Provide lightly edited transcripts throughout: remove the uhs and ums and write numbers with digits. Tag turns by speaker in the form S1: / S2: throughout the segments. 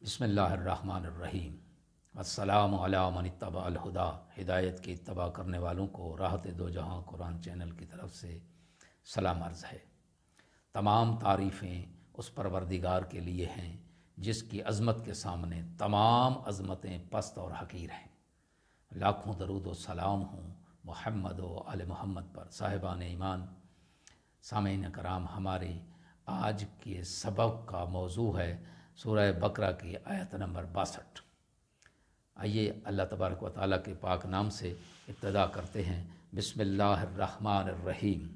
S1: بسم اللہ الرحمن الرحیم۔ السلام علی من اتبع الہدا۔ ہدایت کی اتباع کرنے والوں کو راحت دو جہاں قرآن چینل کی طرف سے سلام عرض ہے۔ تمام تعریفیں اس پروردگار کے لیے ہیں جس کی عظمت کے سامنے تمام عظمتیں پست اور حقیر ہیں۔ لاکھوں درود و سلام ہوں محمد و آل محمد پر۔ صاحبان ایمان، سامعین کرام، ہمارے آج کے سبق کا موضوع ہے سورہ بقرہ کی آیت نمبر 62۔ آئیے اللہ تبارک و تعالیٰ کے پاک نام سے ابتدا کرتے ہیں۔ بسم اللہ الرحمن الرحیم۔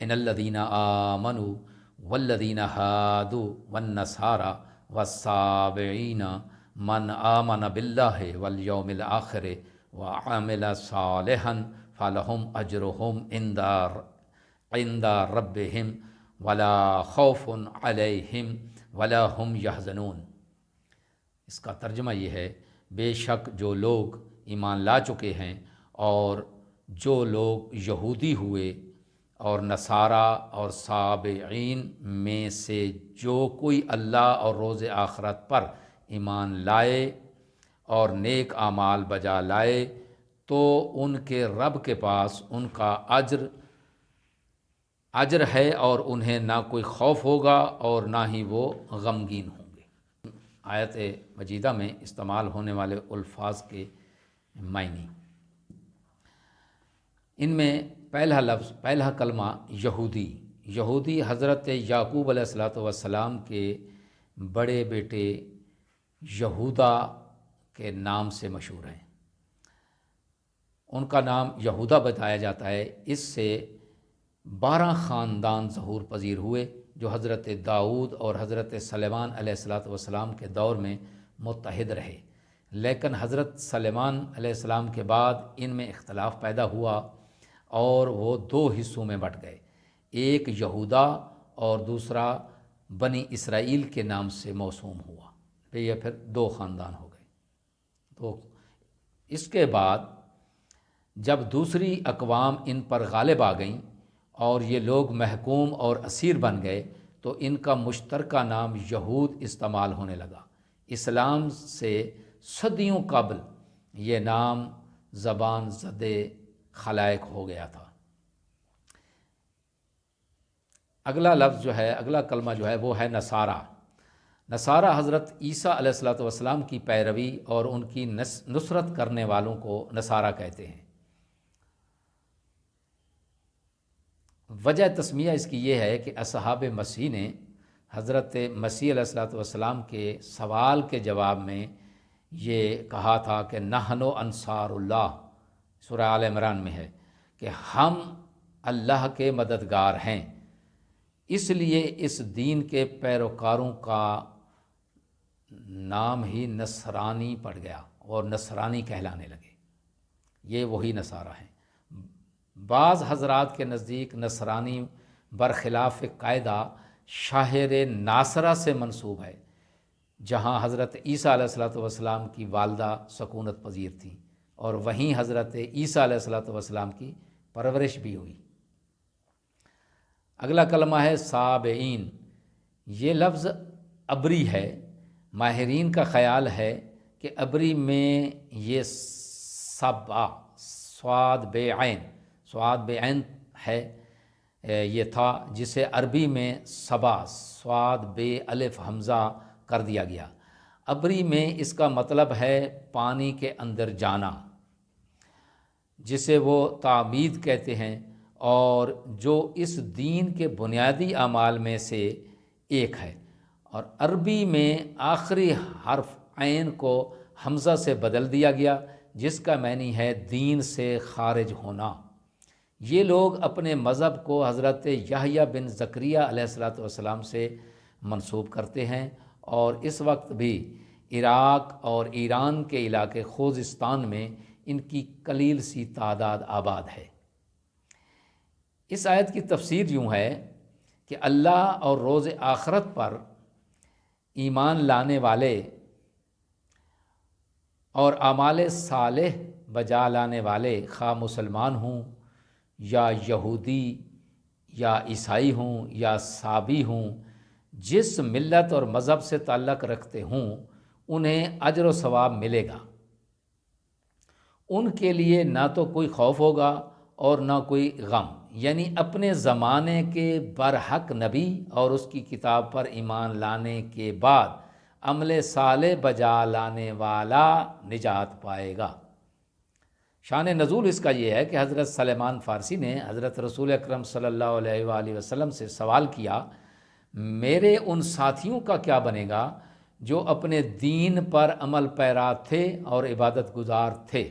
S1: ان الذین آمنوا والذین ہادوا والنصارى والصابئین من آمن باللہ والیوم الآخر وعمل صالحا فلہم اجرہم عند ربہم ولا خوف علیہم ولا ہم یحزنون۔ اس کا ترجمہ یہ ہے، بے شک جو لوگ ایمان لا چکے ہیں اور جو لوگ یہودی ہوئے اور نصارہ اور صابئین میں سے جو کوئی اللہ اور روز آخرت پر ایمان لائے اور نیک اعمال بجا لائے تو ان کے رب کے پاس ان کا اجر ہے اور انہیں نہ کوئی خوف ہوگا اور نہ ہی وہ غمگین ہوں گے۔ آیت مجیدہ میں استعمال ہونے والے الفاظ کے معنی، ان میں پہلا کلمہ یہودی حضرت یعقوب علیہ السلام کے بڑے بیٹے یہودا کے نام سے مشہور ہیں۔ ان کا نام یہودا بتایا جاتا ہے۔ اس سے 12 خاندان ظہور پذیر ہوئے جو حضرت داؤد اور حضرت سلیمان علیہ السلام کے دور میں متحد رہے، لیکن حضرت سلیمان علیہ السلام کے بعد ان میں اختلاف پیدا ہوا اور وہ 2 حصوں میں بٹ گئے، ایک یہودا اور دوسرا بنی اسرائیل کے نام سے موسوم ہوا۔ یہ پھر 2 خاندان ہو گئے۔ تو اس کے بعد جب دوسری اقوام ان پر غالب آ گئیں اور یہ لوگ محکوم اور اسیر بن گئے تو ان کا مشترکہ نام یہود استعمال ہونے لگا۔ اسلام سے صدیوں قبل یہ نام زبان زدِ خلائق ہو گیا تھا۔ اگلا کلمہ جو ہے وہ ہے نصارہ۔ نصارہ حضرت عیسیٰ علیہ السلام کی پیروی اور ان کی نصرت کرنے والوں کو نصارہ کہتے ہیں۔ وجہ تسمیہ اس کی یہ ہے کہ اصحاب مسیح نے حضرت مسیح علیہ السلام کے سوال کے جواب میں یہ کہا تھا کہ نحن انصار اللہ، سورہ آل عمران میں ہے کہ ہم اللہ کے مددگار ہیں۔ اس لیے اس دین کے پیروکاروں کا نام ہی نصرانی پڑ گیا اور نصرانی کہلانے لگے۔ یہ وہی نصارہ ہیں۔ بعض حضرات کے نزدیک نصرانی برخلاف قاعدہ شہر ناصرہ سے منسوب ہے، جہاں حضرت عیسیٰ علیہ السلام کی والدہ سکونت پذیر تھیں اور وہیں حضرت عیسیٰ علیہ السلام کی پرورش بھی ہوئی۔ اگلا کلمہ ہے صابئین۔ یہ لفظ عبری ہے۔ ماہرین کا خیال ہے کہ عبری میں یہ سبا سواد بے عین ہے، یہ تھا جسے عربی میں سبا سواد بے الف حمزہ کر دیا گیا۔ عبری میں اس کا مطلب ہے پانی کے اندر جانا، جسے وہ تعمید کہتے ہیں اور جو اس دین کے بنیادی اعمال میں سے ایک ہے، اور عربی میں آخری حرف عین کو حمزہ سے بدل دیا گیا جس کا معنی ہے دین سے خارج ہونا۔ یہ لوگ اپنے مذہب کو حضرت یحییٰ بن زکریا علیہ السلام سے منسوب کرتے ہیں اور اس وقت بھی عراق اور ایران کے علاقے خوزستان میں ان کی قلیل سی تعداد آباد ہے۔ اس آیت کی تفسیر یوں ہے کہ اللہ اور روز آخرت پر ایمان لانے والے اور اعمال صالح بجا لانے والے، خواہ مسلمان ہوں یا یہودی یا عیسائی ہوں یا صابی ہوں، جس ملت اور مذہب سے تعلق رکھتے ہوں انہیں اجر و ثواب ملے گا، ان کے لیے نہ تو کوئی خوف ہوگا اور نہ کوئی غم، یعنی اپنے زمانے کے برحق نبی اور اس کی کتاب پر ایمان لانے کے بعد عمل صالح بجا لانے والا نجات پائے گا۔ شان نزول اس کا یہ ہے کہ حضرت سلیمان فارسی نے حضرت رسول اکرم صلی اللہ علیہ وآلہ وسلم سے سوال کیا، میرے ان ساتھیوں کا کیا بنے گا جو اپنے دین پر عمل پیرا تھے اور عبادت گزار تھے؟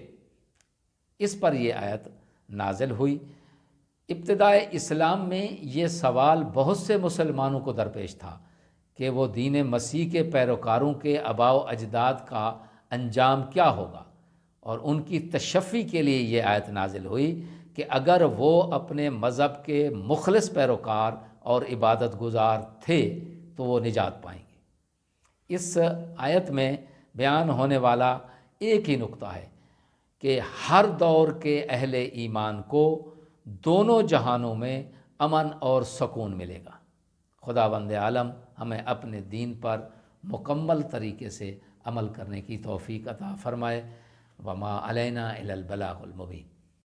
S1: اس پر یہ آیت نازل ہوئی۔ ابتدائے اسلام میں یہ سوال بہت سے مسلمانوں کو درپیش تھا کہ وہ دین مسیح کے پیروکاروں کے آباء و اجداد کا انجام کیا ہوگا، اور ان کی تشفی کے لیے یہ آیت نازل ہوئی کہ اگر وہ اپنے مذہب کے مخلص پیروکار اور عبادت گزار تھے تو وہ نجات پائیں گے۔ اس آیت میں بیان ہونے والا ایک ہی نقطہ ہے کہ ہر دور کے اہل ایمان کو دونوں جہانوں میں امن اور سکون ملے گا۔ خداوند عالم ہمیں اپنے دین پر مکمل طریقے سے عمل کرنے کی توفیق عطا فرمائے۔ وما علینا الا البلاغ المبین۔